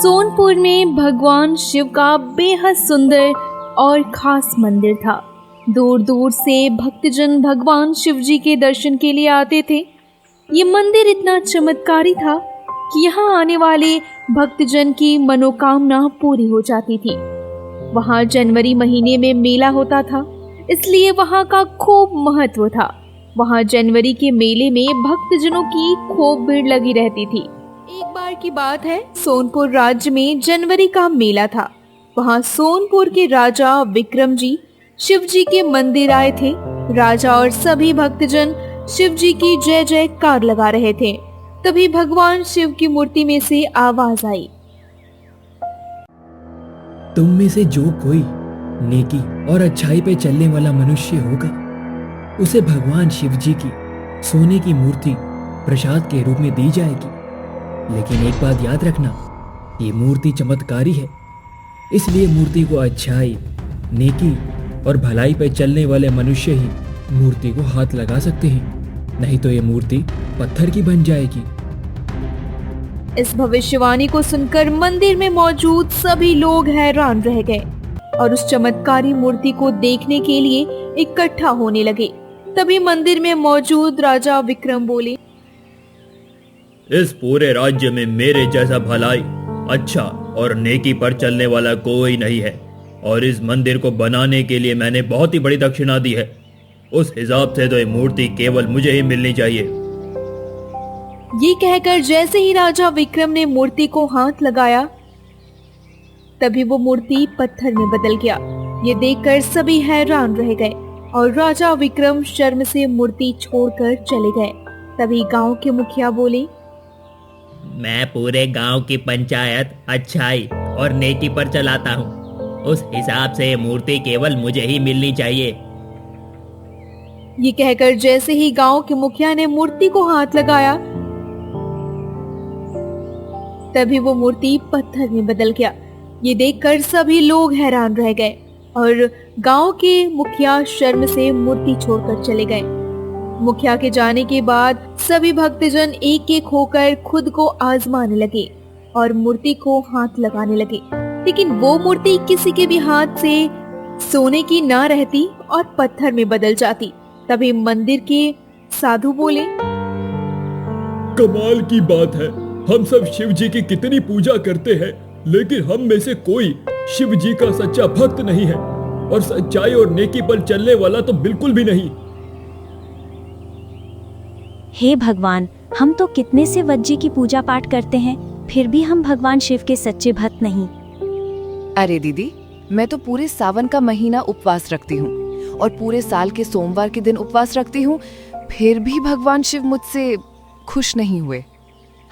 सोनपुर में भगवान शिव का बेहद सुंदर और खास मंदिर था। दूर दूर से भक्तजन भगवान शिव जी के दर्शन के लिए आते थे। ये मंदिर इतना चमत्कारी था कि यहाँ आने वाले भक्तजन की मनोकामना पूरी हो जाती थी। वहाँ जनवरी महीने में मेला होता था, इसलिए वहाँ का खूब महत्व था। वहाँ जनवरी के मेले में भक्तजनों की खूब भीड़ लगी रहती थी। एक बार की बात है, सोनपुर राज्य में जनवरी का मेला था। वहाँ सोनपुर के राजा विक्रम जी शिव जी के मंदिर आए थे। राजा और सभी भक्तजन शिव जी की जय जयकार लगा रहे थे। तभी भगवान शिव की मूर्ति में से आवाज आई, तुम में से जो कोई नेकी और अच्छाई पे चलने वाला मनुष्य होगा, उसे भगवान शिव जी की सोने की मूर्ति प्रसाद के रूप में दी जाएगी। लेकिन एक बात याद रखना, ये मूर्ति चमत्कारी है, इसलिए मूर्ति को अच्छाई, नेकी और भलाई पे चलने वाले मनुष्य ही मूर्ति को हाथ लगा सकते हैं, नहीं तो ये मूर्ति पत्थर की बन जाएगी। इस भविष्यवाणी को सुनकर मंदिर में मौजूद सभी लोग हैरान रह गए और उस चमत्कारी मूर्ति को देखने के लिए इकट्ठा होने लगे। तभी मंदिर में मौजूद राजा विक्रम बोले, इस पूरे राज्य में मेरे जैसा भलाई, अच्छा और नेकी पर चलने वाला कोई नहीं है, और इस मंदिर को बनाने के लिए मैंने बहुत ही बड़ी दक्षिणा दी है। उस हिसाब से तो ये मूर्ति केवल मुझे ही मिलनी चाहिए। ये कहकर जैसे ही राजा विक्रम ने मूर्ति को हाथ लगाया, तभी वो मूर्ति पत्थर में बदल गया। ये देखकर सभी हैरान रह गए और राजा विक्रम शर्म से मूर्ति छोड़कर चले गए। तभी गांव के मुखिया बोले, मैं पूरे गांव की पंचायत अच्छाई और नेकी पर चलाता हूँ, उस हिसाब से ये मूर्ति केवल मुझे ही मिलनी चाहिए। ये कहकर जैसे ही गांव के मुखिया ने मूर्ति को हाथ लगाया, तभी वो मूर्ति पत्थर में बदल गया। ये देखकर सभी लोग हैरान रह गए और गांव के मुखिया शर्म से मूर्ति छोड़कर चले गए। मुखिया के जाने के बाद सभी भक्तजन एक एक होकर खुद को आजमाने लगे और मूर्ति को हाथ लगाने लगे, लेकिन वो मूर्ति किसी के भी हाथ से सोने की ना रहती और पत्थर में बदल जाती। तभी मंदिर के साधु बोले, कमाल की बात है, हम सब शिव जी की कितनी पूजा करते हैं, लेकिन हम में से कोई शिव जी का सच्चा भक्त नहीं है, और सच्चाई और नेकी पर चलने वाला तो बिल्कुल भी नहीं। हे भगवान, हम तो कितने से वज्जी की पूजा पाठ करते हैं, फिर भी हम भगवान शिव के सच्चे भक्त नहीं। अरे दीदी, मैं तो पूरे सावन का महीना उपवास रखती हूँ और पूरे साल के सोमवार के दिन उपवास रखती हूँ, फिर भी भगवान शिव मुझसे खुश नहीं हुए।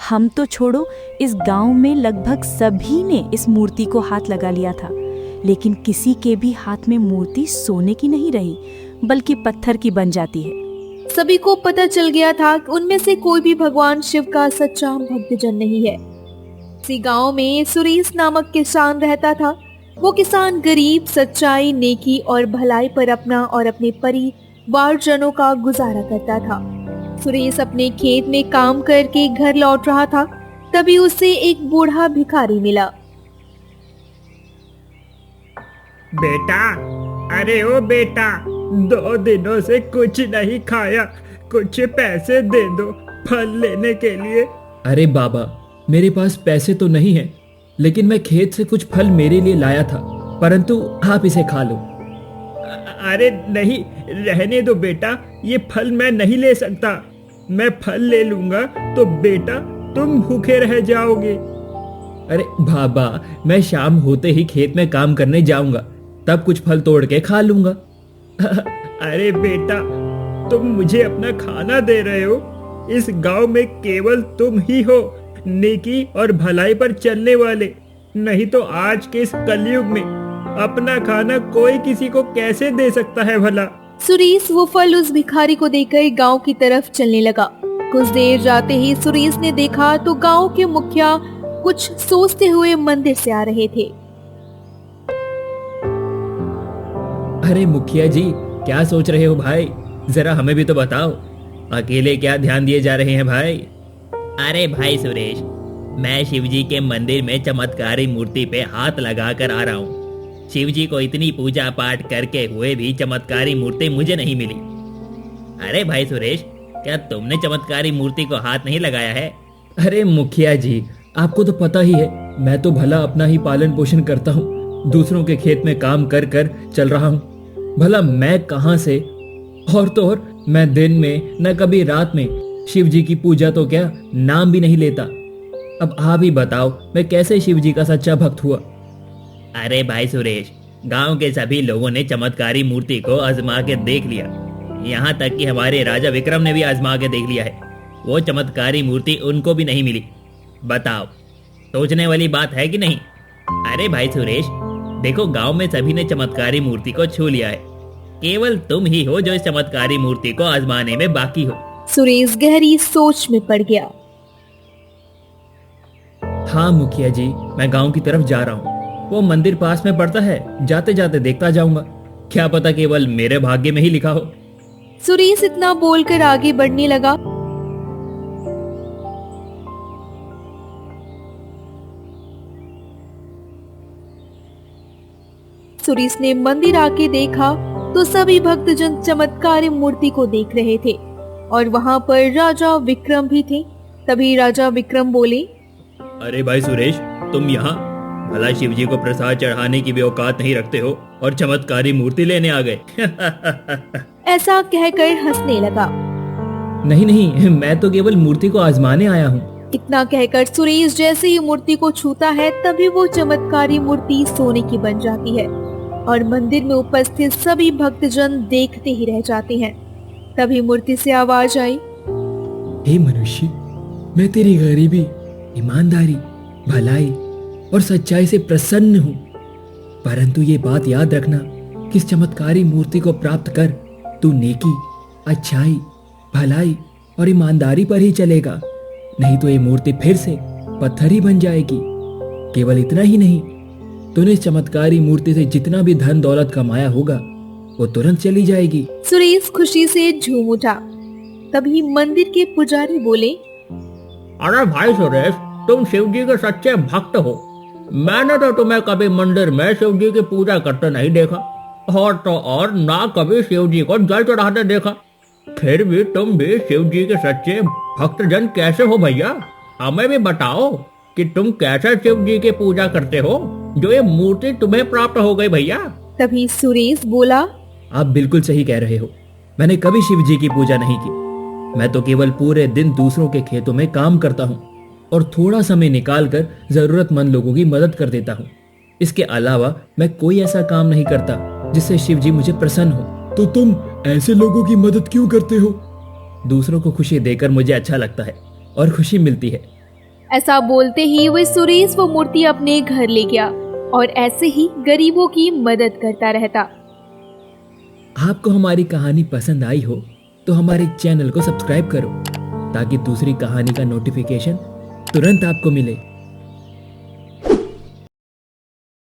हम तो छोड़ो, इस गांव में लगभग सभी ने इस मूर्ति को हाथ लगा लिया था, लेकिन किसी के भी हाथ में मूर्ति सोने की नहीं रही, बल्कि पत्थर की बन जाती है। सभी को पता चल गया था कि उनमें से कोई भी भगवान शिव का सच्चा भक्तजन नहीं है। इसी गांव में सुरेश नामक किसान रहता था। वो किसान गरीब, सच्चाई, नेकी और भलाई पर अपना और अपने परिवारजनों का गुजारा करता था। सुरेश अपने खेत में काम करके घर लौट रहा था, तभी उसे एक बूढ़ा भिखारी मिला। बेटा, अरे ओ बेटा, 2 दिनों से कुछ नहीं खाया, कुछ पैसे दे दो फल लेने के लिए। अरे बाबा, मेरे पास पैसे तो नहीं है, लेकिन मैं खेत से कुछ फल मेरे लिए लाया था, परंतु आप इसे खा लो। अरे नहीं, रहने दो बेटा, ये फल मैं नहीं ले सकता। मैं फल ले लूंगा तो बेटा तुम भूखे रह जाओगे। अरे बाबा, मैं शाम होते ही खेत में काम करने जाऊंगा, तब कुछ फल तोड़ के खा लूंगा। अरे बेटा, तुम मुझे अपना खाना दे रहे हो? इस गांव में केवल तुम ही हो नेकी और भलाई पर चलने वाले, नहीं तो आज के इस कलयुग में अपना खाना कोई किसी को कैसे दे सकता है भला। सुरेश वो फल उस भिखारी को देकर गांव की तरफ चलने लगा। कुछ देर जाते ही सुरेश ने देखा तो गांव के मुखिया कुछ सोचते हुए मंदिर से आ रहे थे। अरे मुखिया जी, क्या सोच रहे हो भाई? जरा हमें भी तो बताओ, अकेले क्या ध्यान दिए जा रहे हैं भाई? अरे भाई सुरेश, मैं शिवजी के मंदिर में चमत्कारी मूर्ति पे हाथ लगाकर आ रहा हूँ। शिवजी को इतनी पूजा पाठ करके हुए भी चमत्कारी मूर्ति मुझे नहीं मिली। अरे भाई सुरेश, क्या तुमने चमत्कारी मूर्ति को हाथ नहीं लगाया है? अरे मुखिया जी, आपको तो पता ही है, मैं तो भला अपना ही पालन पोषण करता हूँ, दूसरों के खेत में काम कर कर चल रहा हूँ। भला मैं कहाँ से, और तो और मैं दिन में न कभी रात में शिव जी की पूजा तो क्या नाम भी नहीं लेता। अब आप ही बताओ, मैं कैसे शिव जी का सच्चा भक्त हुआ? अरे भाई सुरेश, गांव के सभी लोगों ने चमत्कारी मूर्ति को आजमा के देख लिया। यहाँ तक कि हमारे राजा विक्रम ने भी आजमा के देख लिया है। वो चमत्कारी मूर्ति उनको भी नहीं मिली। बताओ, सोचने वाली बात है कि नहीं? अरे भाई सुरेश, देखो गांव में सभी ने चमत्कारी मूर्ति को छू लिया है, केवल तुम ही हो जो इस चमत्कारी मूर्ति को आजमाने में बाकी हो। सुरेश गहरी सोच में पड़ गया। हाँ मुखिया जी, मैं गांव की तरफ जा रहा हूँ। वो मंदिर पास में पड़ता है, जाते जाते देखता जाऊंगा। क्या पता केवल मेरे भाग्य में ही लिखा हो। सुरेश इतना बोलकर आगे बढ़ने लगा। सुरेश ने मंदिर आके देखा तो सभी भक्तजन चमत्कारी मूर्ति को देख रहे थे और वहां पर राजा विक्रम भी थे। तभी राजा विक्रम बोले, अरे भाई सुरेश, तुम यहाँ भला शिव जी को प्रसाद चढ़ाने की भी औकात नहीं रखते हो और चमत्कारी मूर्ति लेने आ गए। ऐसा कहकर हंसने लगा। नहीं नहीं, मैं तो केवल मूर्ति को आजमाने आया हूँ। इतना कहकर सुरेश जैसे ही मूर्ति को छूता है तभी वो चमत्कारी मूर्ति सोने की बन जाती है और मंदिर में उपस्थित सभी भक्तजन देखते ही रह जाते हैं। तभी मूर्ति से आवाज आई, हे मनुष्य, मैं तेरी गरीबी, ईमानदारी, भलाई और सच्चाई से प्रसन्न हूँ, परंतु ये बात याद रखना कि इस चमत्कारी मूर्ति को प्राप्त कर तू नेकी, अच्छाई, भलाई और ईमानदारी पर ही चलेगा, नहीं तो ये मूर्ति फिर से पत्थर ही बन जाएगी। केवल इतना ही नहीं, तूने इस चमत्कारी मूर्ति से जितना भी धन दौलत कमाया होगा वो तुरंत चली जाएगी। सुरेश खुशी से झूम उठा। तभी मंदिर के पुजारी बोले, अरे भाई सुरेश, तुम शिव जी के सच्चे भक्त हो। मैंने तो तुम्हें कभी मंदिर में शिव जी की पूजा करते नहीं देखा और तो और ना कभी शिव जी को जल चढ़ाते देखा। फिर भी तुम भी शिव जी के सच्चे भक्तजन कैसे हो भैया? हमें भी बताओ कि तुम कैसे शिव जी की पूजा करते हो जो ये मूर्ति तुम्हें प्राप्त हो गई भैया। तभी सुरेश बोला, आप बिल्कुल सही कह रहे हो, मैंने कभी शिव जी की पूजा नहीं की। मैं तो केवल पूरे दिन दूसरों के खेतों में काम करता हूँ और थोड़ा समय निकालकर जरूरतमंद लोगों की मदद कर देता हूँ। इसके अलावा मैं कोई ऐसा काम नहीं करता जिससे शिव जी मुझे प्रसन्न हो। तो तुम ऐसे लोगों की मदद क्यों करते हो? दूसरों को खुशी देकर मुझे अच्छा लगता है और खुशी मिलती है। ऐसा बोलते ही वह सुरेश वो मूर्ति अपने घर ले गया और ऐसे ही गरीबों की मदद करता रहता। आपको हमारी कहानी पसंद आई हो तो हमारे चैनल को सब्सक्राइब करो ताकि दूसरी कहानी का नोटिफिकेशन तुरंत आपको मिले।